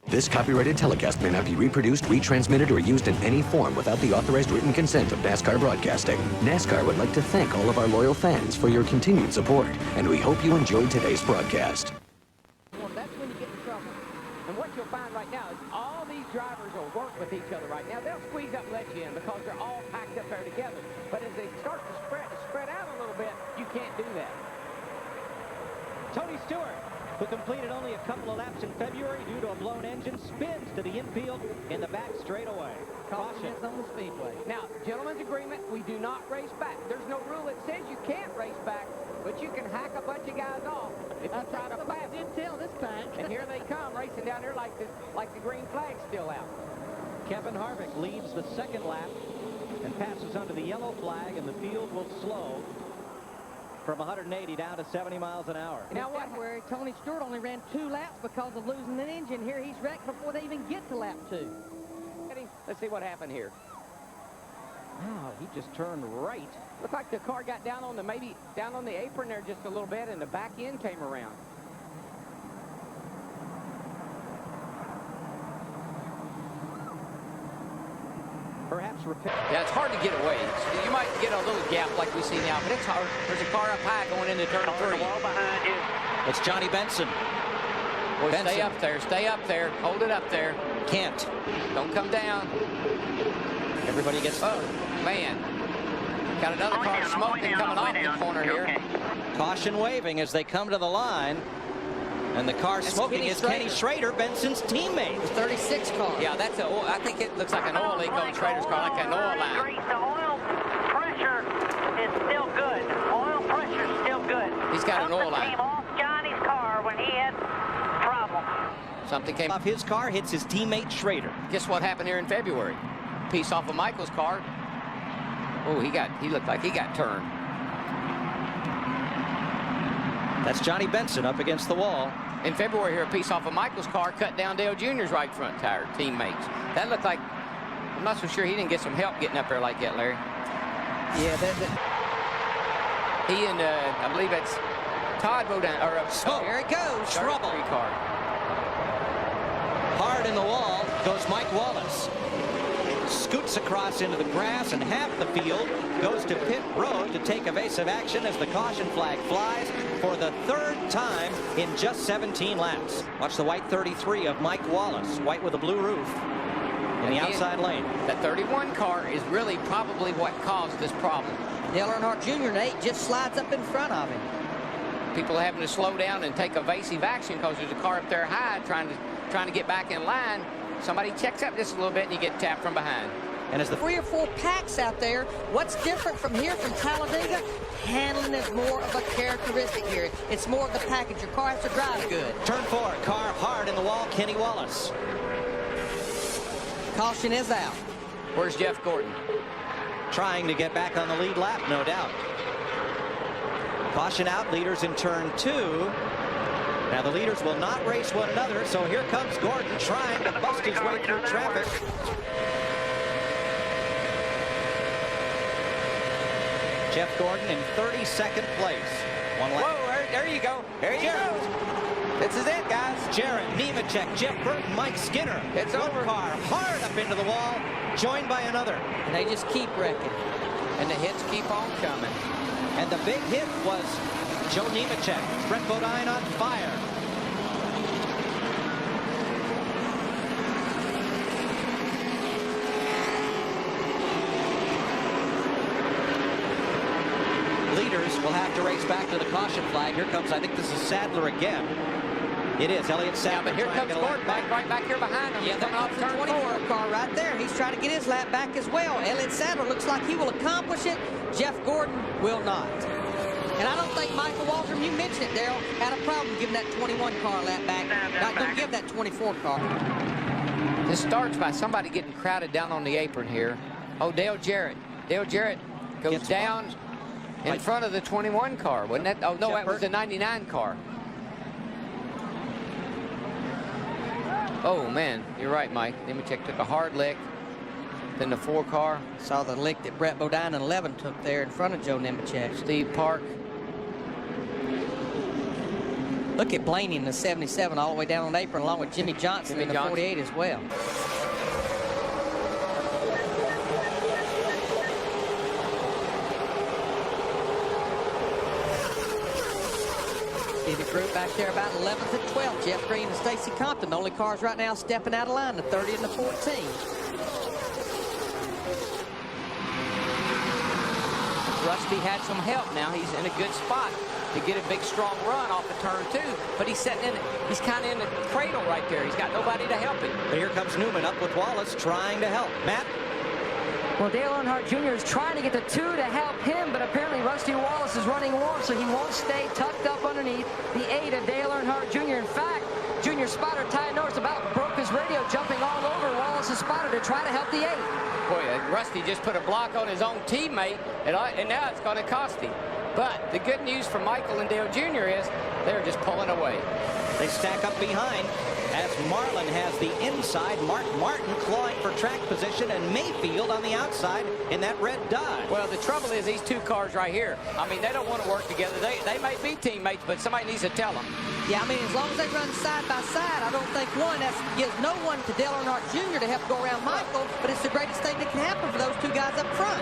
This copyrighted telecast may not be reproduced, retransmitted, or used in any form without the authorized written consent of NASCAR Broadcasting. NASCAR would like to thank all of our loyal fans for your continued support, and we hope you enjoyed today's broadcast. Well, that's when you get in trouble. And what you'll find right now is all these drivers will work with each other right now. They'll squeeze up and let you in because they're all packed up there together. But as they start to spread out a little bit, you can't do that. Tony Stewart, who completed only a couple of laps in February due to a blown engine, spins to the infield in the back straightaway. Caution is on the Speedway. Now, gentlemen's agreement, we do not race back. There's no rule that says you can't race back, but you can hack a bunch of guys off if you try to pass. Intel this time. And here they come racing down there like the green flag's still out. Kevin Harvick leads the second lap and passes under the yellow flag, and the field will slow from 180 down to 70 miles an hour. Now, February, Tony Stewart only ran 2 laps because of losing an engine. Here he's wrecked before they even get to lap 2. Let's see what happened here. Wow, he just turned right. Looked like the car got down on the apron there just a little bit, and the back end came around. Perhaps repair. Yeah, it's hard to get away. You might get a little gap like we see now, but it's hard. There's a car up high going into turn 3. Behind you. It's Johnny Benson. Boy, stay up there. Stay up there. Hold it up there. Can't. Don't come down. Everybody gets. Oh, man. Got another car smoking coming off the corner here. Okay. Caution waving as they come to the line. And the car smoking is Kenny Schrader, Benson's teammate. The 36 car. Yeah, that's I think it looks like an oil leak on Schrader's car, like an oil line. The oil pressure is still good. Oil pressure is still good. He's got an oil Something line. came off Johnny's car when he had trouble. Something came off his car, hits his teammate Schrader. Guess what happened here in February? Piece off of Michael's car. Oh, he looked like he got turned. That's Johnny Benson up against the wall. In February here, a piece off of Michael's car cut down Dale Jr.'s right front tire, teammates. That looked like, I'm not so sure he didn't get some help getting up there like that, Larry. Yeah, he and, I believe that's Todd Bodine, or There it goes. Trouble. Car. Hard in the wall goes Mike Wallace. Scoots across into the grass, and half the field goes to pit road to take evasive action as the caution flag flies for the 3rd time in just 17 laps. Watch the white 33 of Mike Wallace, white with a blue roof, in the outside lane. That 31 car is really probably what caused this problem. Dale Earnhardt Jr. Nate just slides up in front of him. People are having to slow down and take evasive action because there's a car up there high trying to get back in line. Somebody checks up just a little bit and you get tapped from behind. And as the 3 or 4 packs out there, what's different from here from Talladega? Handling is more of a characteristic here. It's more of the package. Your car has to drive good. turn 4, car hard in the wall, Kenny Wallace. Caution is out. Where's Jeff Gordon? Trying to get back on the lead lap, no doubt. Caution out, leaders in turn 2. Now the leaders will not race one another, so here comes Gordon trying to bust his way through traffic. Jeff Gordon in 32nd place. One lap. Whoa, there you go. There you go. This is it, guys. Jared Nemechek, Jeff Burton, Mike Skinner. It's one over. car hard up into the wall, joined by another. And they just keep wrecking. And the hits keep on coming. And the big hit was Joe Nemechek. Brett Bodine on fire. Leaders will have to race back to the caution flag. Here comes, I think this is Sadler again. It is Elliott Sadler. Yeah, but here comes Gordon right back here behind him. Yeah, Coming off turn 4. 24 car right there. He's trying to get his lap back as well. Elliott Sadler looks like he will accomplish it. Jeff Gordon will not. And I don't think Michael Waltrip, you mentioned it, Darrell, had a problem giving that 21 car lap back. Not going to give that 24 car. This starts by somebody getting crowded down on the apron here. Oh, Dale Jarrett. Dale Jarrett goes down in front of the 21 car, wasn't that? Oh, no, that was the 99 car. Oh, man, you're right, Mike. Nemechek took a hard lick. Then the 4 car. Saw the lick that Brett Bodine and 11 took there in front of Joe Nemechek. Steve Park. Look at Blaney in the 77 all the way down on the apron, along with Jimmy Johnson in the 48 as well. See the group back there about 11th and 12th. Jeff Green and Stacy Compton, the only cars right now stepping out of line, the 30 and the 14. Rusty had some help now. He's in a good spot to get a big, strong run off of turn 2. But he's sitting in it. He's kind of in the cradle right there. He's got nobody to help him. But here comes Newman up with Wallace trying to help. Matt? Well, Dale Earnhardt Jr. is trying to get the 2 to help him, but apparently Rusty Wallace is running warm, so he won't stay tucked up underneath the 8 of Dale Earnhardt Jr. In fact, Junior spotter Ty Norris about broke his radio, jumping all over Wallace's spotter to try to help the 8. Boy, Rusty just put a block on his own teammate, and now it's going to cost him. But the good news for Michael and Dale Jr. is they're just pulling away. They stack up behind as Marlin has the inside. Mark Martin clawing for track position, and Mayfield on the outside in that red Dodge. Well, the trouble is these 2 cars right here, I mean, they don't want to work together. They may be teammates, but somebody needs to tell them. Yeah, I mean, as long as they run side by side, I don't think that gives no one to Dale Earnhardt Jr. to help go around Michael, but it's the greatest thing that can happen for those 2 guys up front.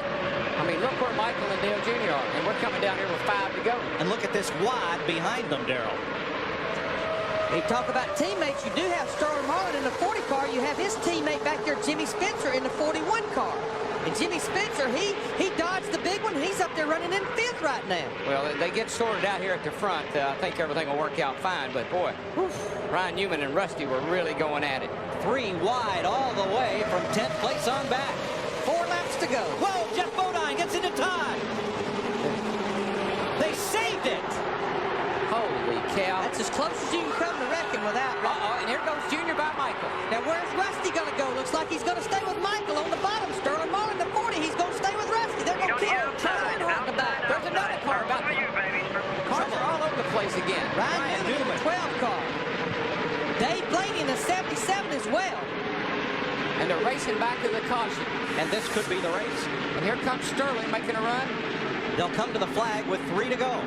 I mean, look where Michael and Dale Jr. are, and we're coming down here with 5 to go. And look at this wad behind them, Darrell. They talk about teammates. You do have Sterling Marlin in the 40 car. You have his teammate back there, Jimmy Spencer, in the 41 car. And Jimmy Spencer, he dodged the big one, and he's up there running in 5th right now. Well, they get sorted out here at the front. I think everything will work out fine. But, boy, Ryan Newman and Rusty were really going at it. 3 wide all the way from 10th place on back. 4 laps to go. Whoa, Jeff Bodine gets into time. They saved it. Holy cow. That's as close as you can come to wrecking without. Uh-oh, and here goes Junior by Michael. Now, where's Rusty going to go? Looks like he's going to stay with Michael on the bottom. Sterling Marlin, the 40. He's going to stay with Rusty. They're going to kill him. Trying to the back. There's another car about cars are all over the place again. Ryan Newman, 12 car. Dave Blaney in the 77 as well. And they're racing back to the caution. And this could be the race. And here comes Sterling making a run. They'll come to the flag with 3 to go.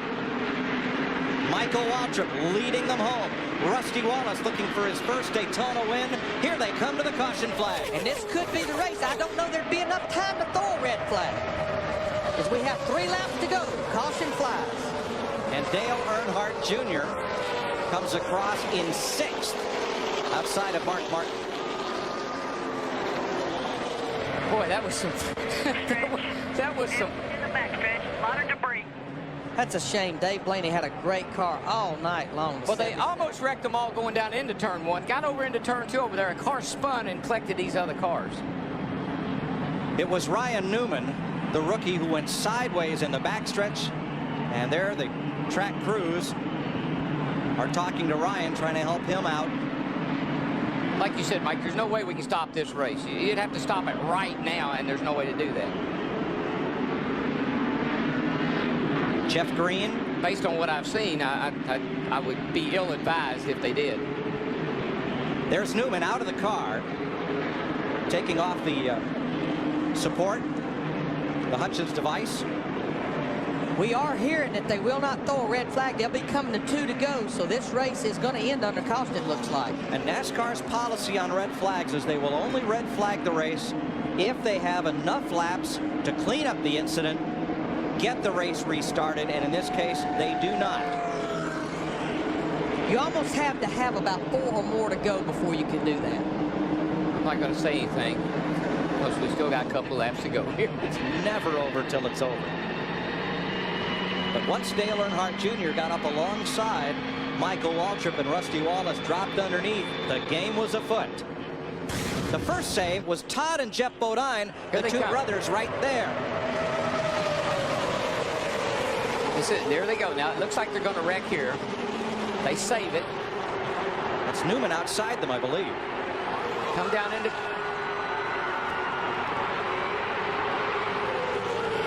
Michael Waltrip leading them home. Rusty Wallace looking for his first Daytona win. Here they come to the caution flag. And this could be the race. I don't know there'd be enough time to throw a red flag. As we have 3 laps to go. Caution flies. And Dale Earnhardt Jr. comes across in 6th outside of Mark Martin. Boy, that was some... that was some... In the backstretch, a lot of debris. That's a shame. Dave Blaney had a great car all night long. Well, they almost wrecked them all going down into turn 1. Got over into turn 2 over there. A car spun and collected these other cars. It was Ryan Newman, the rookie, who went sideways in the backstretch. And there the track crews are talking to Ryan, trying to help him out. Like you said, Mike, there's no way we can stop this race. You'd have to stop it right now, and there's no way to do that. Jeff Green. Based on what I've seen, I would be ill-advised if they did. There's Newman out of the car, taking off the support, the Hutchins device. We are hearing that they will not throw a red flag. They'll be coming to 2 to go, so this race is going to end under caution, it looks like. And NASCAR's policy on red flags is they will only red flag the race if they have enough laps to clean up the incident, get the race restarted, and in this case, they do not. You almost have to have about 4 or more to go before you can do that. I'm not going to say anything, because we still got a couple laps to go here. It's never over till it's over. But once Dale Earnhardt Jr. got up alongside Michael Waltrip and Rusty Wallace dropped underneath, the game was afoot. The first save was Todd and Jeff Bodine, the 2 brothers right there. There they go. Now, it looks like they're going to wreck here. They save it. That's Newman outside them, I believe. Come down into...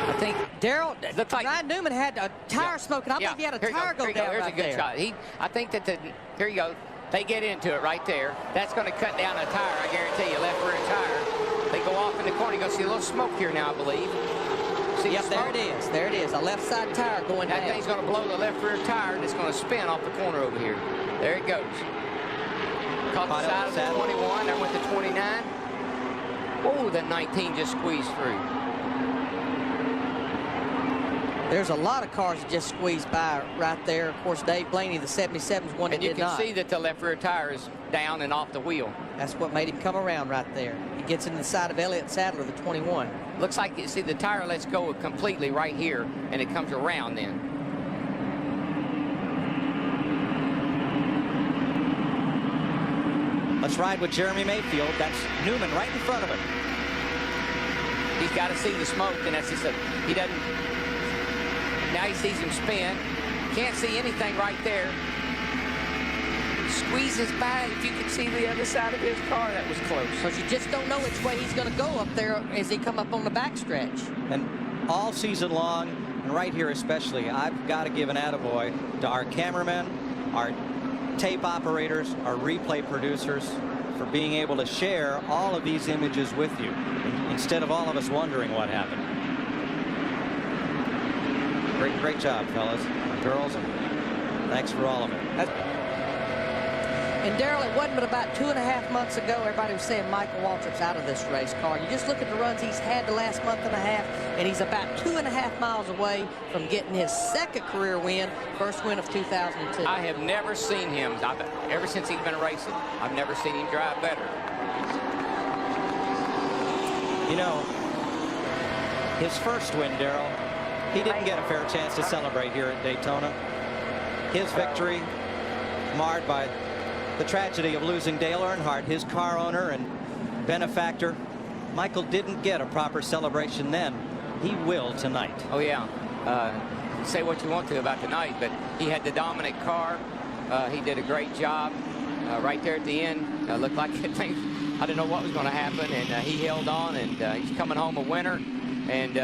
I think Darrell, like Ryan Newman had a tire smoking. I believe he had a tire go down Here's right a good there. shot. I think that here you go. They get into it right there. That's going to cut down a tire, I guarantee you, left rear tire. They go off in the corner. You're going to see a little smoke here now, I believe. See Yep, the there smoke? it is. There it is. A left side tire going That down. thing's going to blow the left rear tire, and it's going to spin off the corner over here. There it goes. Caught the side of the 21. There went the 29. Oh, that 19 just squeezed through. There's a lot of cars that just squeezed by right there. Of course, Dave Blaney, the 77's one that And you did can not. see that the left rear tire is down and off the wheel. That's what made him come around right there. He gets in the side of Elliott Sadler, the 21. Looks like, you see, the tire lets go completely right here, and it comes around then. Let's ride with Jeremy Mayfield. That's Newman right in front of him. He's got to see the smoke, and that's just he doesn't. Now he sees him spin. Can't see anything right there. Squeezes by. If you could see the other side of his car, that was close. Because you just don't know which way he's going to go up there as he come up on the backstretch. And all season long, and right here especially, I've got to give an attaboy to our cameramen, our tape operators, our replay producers, for being able to share all of these images with you instead of all of us wondering what happened. Great job, fellas, girls, and thanks for all of it. And Darrell, it wasn't but about 2.5 months ago, everybody was saying Michael Waltrip's out of this race car. You just look at the runs he's had the last month and a half, and he's about 2.5 miles away from getting his second career win, first win of 2002. I have never seen him, ever since he's been racing, I've never seen him drive better. You know, his first win, Darrell, he didn't get a fair chance to celebrate here at Daytona. His victory marred by the tragedy of losing Dale Earnhardt, his car owner and benefactor. Michael didn't get a proper celebration then. He will tonight. Oh, yeah. Say what you want to about tonight, but he had the dominant car. He did a great job right there at the end. Looked like I didn't know what was going to happen, and he held on, and he's coming home a winner. And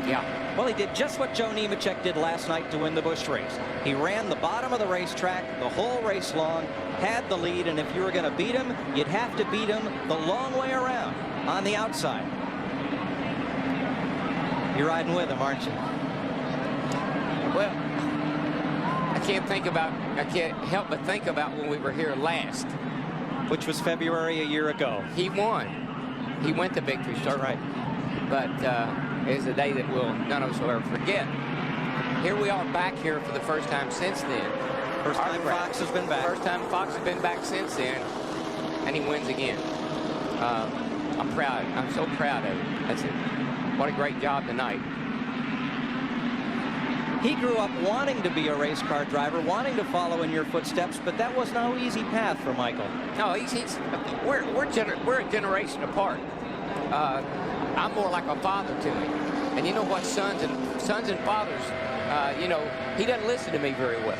yeah. Well, he did just what Joe Nemechek did last night to win the Busch race. He ran the bottom of the racetrack the whole race long, had the lead, and if you were going to beat him, you'd have to beat him the long way around on the outside. You're riding with him, aren't you? Well, I can't help but think about when we were here last. Which was February a year ago. He won. He went to victory start. Right. But it's a day that none of us will ever forget. Here we are back here for the first time since then. First time Fox has been back. First time Fox has been back since then, and he wins again. I'm proud. I'm so proud of him. That's it. What a great job tonight. He grew up wanting to be a race car driver, wanting to follow in your footsteps, but that was no easy path for Michael. No, we're a generation apart. I'm more like a father to him, and you know what, sons and fathers, you know, he doesn't listen to me very well.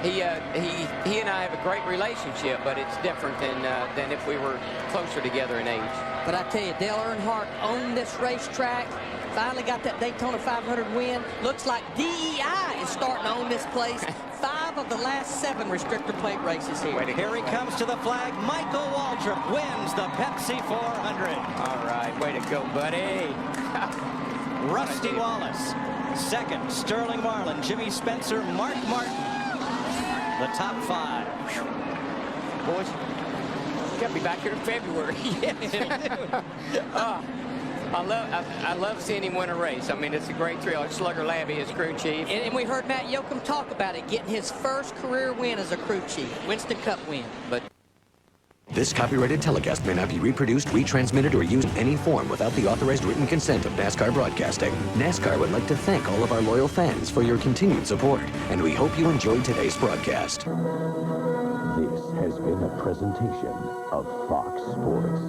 He and I have a great relationship, but it's different than if we were closer together in age. But I tell you, Dale Earnhardt owned this racetrack. Finally got that Daytona 500 win. Looks like DEI is starting to own this place. 5 of the last 7 restrictor plate races here. Here he comes to the flag. Michael Waltrip wins the Pepsi 400. All right, way to go, buddy. Rusty Wallace. Second, Sterling Marlin, Jimmy Spencer, Mark Martin. The top 5. Boys, you got to be back here in February. I love seeing him win a race. I mean, it's a great thrill. Slugger Labby is crew chief. And we heard Matt Yoakum talk about it, getting his first career win as a crew chief. Winston Cup win. But This copyrighted telecast may not be reproduced, retransmitted, or used in any form without the authorized written consent of NASCAR Broadcasting. NASCAR would like to thank all of our loyal fans for your continued support, and we hope you enjoyed today's broadcast. This has been a presentation of Fox Sports.